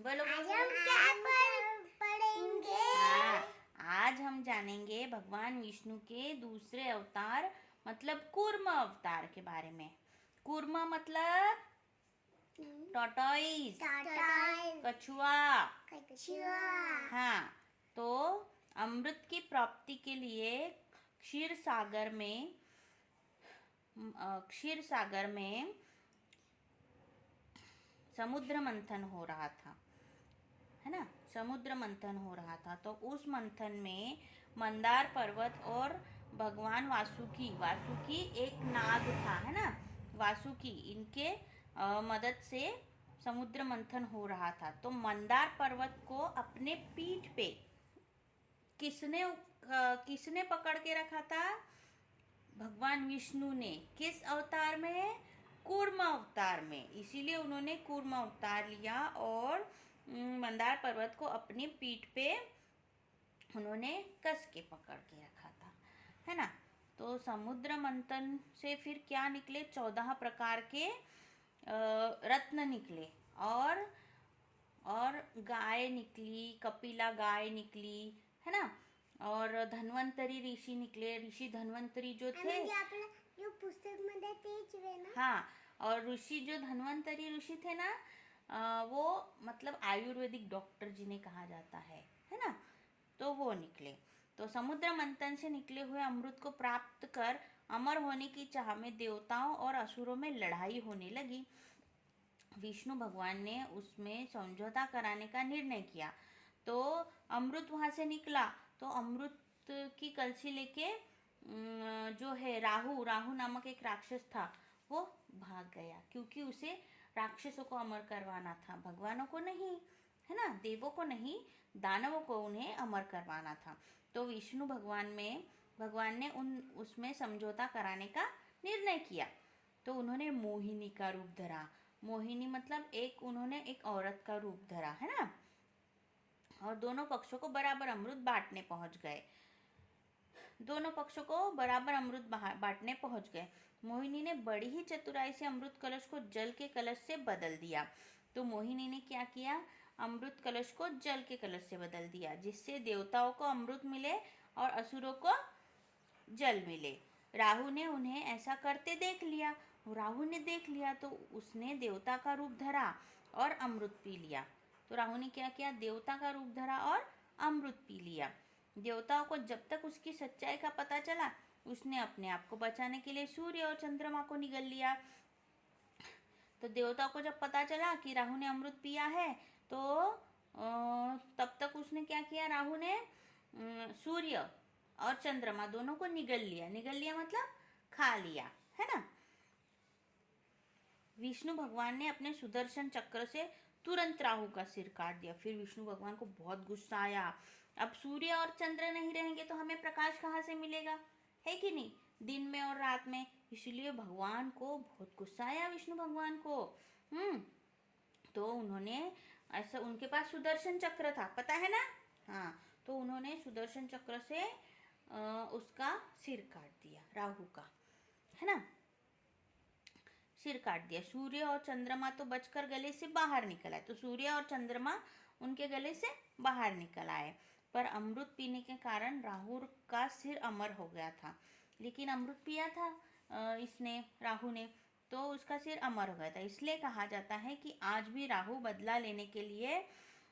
बोलो आज हम क्या पढ़ेंगे? हाँ, आज हम जानेंगे भगवान विष्णु के दूसरे अवतार मतलब कूर्म अवतार के बारे में। कूर्म मतलब टॉर्टोइज, कछुआ। हाँ, तो अमृत की प्राप्ति के लिए क्षीर सागर में समुद्र मंथन हो रहा था, है ना। समुद्र मंथन हो रहा था तो उस मंथन में मंदार पर्वत और भगवान वासुकी एक नाग था, है ना। वासुकी इनके मदद से समुद्र मंथन हो रहा था। तो मंदार पर्वत को अपने पीठ पे किसने पकड़ के रखा था? भगवान विष्णु ने। किस अवतार में? कूर्म अवतार में। इसीलिए उन्होंने कूर्म अवतार लिया और मंदार पर्वत को अपनी पीठ पे उन्होंने कस के पकड़ के रखा था, है ना। तो समुद्र मंथन से फिर क्या निकले? 14 प्रकार के रत्न निकले और गाय निकली, कपिला गाय निकली, है ना। और धन्वंतरी ऋषि निकले। ऋषि धन्वंतरी जो थे, पुस्तक मध्ये तेच वे ना? हाँ, और ऋषि जो धन्वंतरी ऋषि थे ना, वो मतलब आयुर्वेदिक डॉक्टर जिन्हें कहा जाता है ना। तो वो निकले। तो समुद्र मंथन से निकले हुए अमृत को प्राप्त कर अमर होने की चाह में देवताओं और असुरों में लड़ाई होने लगी। विष्णु भगवान ने उसमें समझौता कराने का निर्णय किया। तो अमृत वहां से निकला तो अमृत की कलसी लेके जो है राहु नामक एक राक्षस था, वो भाग गया, क्योंकि उसे राक्षसों को अमर करवाना था, भगवानों को नहीं, है ना। देवों को नहीं, दानवों को उन्हें अमर करवाना था। तो विष्णु भगवान ने उसमें समझौता कराने का निर्णय किया। तो उन्होंने मोहिनी का रूप धरा। मोहिनी मतलब उन्होंने एक औरत का रूप धरा, है ना। और दोनों पक्षों को बराबर अमृत बांटने पहुंच गए। मोहिनी ने बड़ी ही चतुराई से अमृत कलश को जल के कलश से बदल दिया। तो मोहिनी ने क्या किया? अमृत कलश को जल के कलश से बदल दिया, जिससे देवताओं को अमृत मिले और असुरों को जल मिले। राहु ने उन्हें ऐसा करते देख लिया। राहु ने देख लिया तो उसने देवता का रूप धरा और अमृत पी लिया। तो राहु ने क्या किया? देवता का रूप धरा और अमृत पी लिया। देवताओं को जब तक उसकी सच्चाई का पता चला, उसने अपने आप को बचाने के लिए सूर्य और चंद्रमा को निगल लिया। तो देवताओं को जब पता चला कि राहु ने अमृत पिया है, तो तब तक उसने क्या किया? राहु ने सूर्य और चंद्रमा दोनों को निगल लिया मतलब खा लिया, है ना। विष्णु भगवान ने अपने सुदर्शन चक्र से तुरंत राहु का सिर काट दिया। फिर विष्णु भगवान को बहुत गुस्सा आया। अब सूर्य और चंद्र नहीं रहेंगे तो हमें प्रकाश कहाँ से मिलेगा, है कि नहीं, दिन में और रात में। इसलिए भगवान को बहुत गुस्सा आया, विष्णु भगवान को। तो उन्होंने ऐसा, उनके पास सुदर्शन चक्र था, पता है ना। हाँ, तो उन्होंने सुदर्शन चक्र से उसका सिर काट दिया, राहु का, है ना, सिर काट दिया। सूर्य और चंद्रमा तो बचकर गले से बाहर निकल आए। तो सूर्य और चंद्रमा उनके गले से बाहर निकल आए, पर अमृत पीने के कारण राहु का सिर अमर हो गया था। लेकिन अमृत पिया था राहु ने, तो उसका सिर अमर हो गया था। इसलिए कहा जाता है कि आज भी राहु बदला लेने के लिए,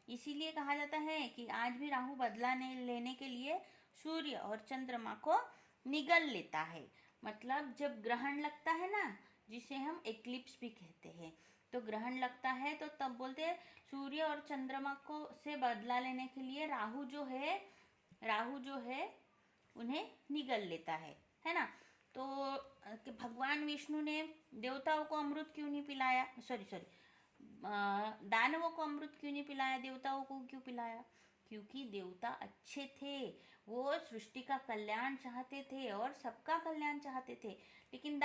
इसीलिए कहा जाता है कि आज भी राहु बदला लेने के लिए सूर्य और चंद्रमा को निगल लेता है। मतलब जब ग्रहण लगता है ना, जिसे हम एक्लिप्स भी कहते हैं, तो ग्रहण लगता है तो तब बोलते हैं सूर्य और चंद्रमा को से बदला लेने के लिए राहु जो है उन्हें निगल लेता है ना। तो भगवान विष्णु ने देवताओं को अमृत क्यों नहीं पिलाया? दानवों को अमृत क्यों नहीं पिलाया, देवताओं को क्यों पिलाया? क्योंकि देवता अच्छे थे, वो सृष्टि का कल्याण चाहते थे और सबका कल्याण चाहते थे। लेकिन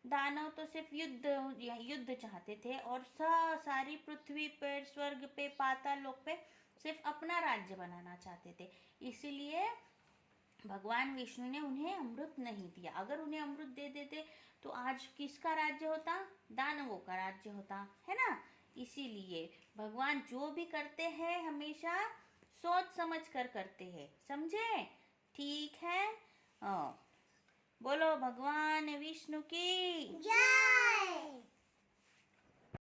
दानव तो सिर्फ युद्ध चाहते थे और सारी पृथ्वी पर, स्वर्ग पे, पाताल लोक पे सिर्फ अपना राज्य बनाना चाहते थे। इसीलिए भगवान विष्णु ने उन्हें अमृत नहीं दिया। अगर उन्हें अमृत दे देते तो आज किसका राज्य होता? दानवों का राज्य होता, है ना। इसीलिए भगवान जो भी करते हैं हमेशा सोच समझ कर करते हैं, समझे? ठीक है। बोलो भगवान विष्णु की जय।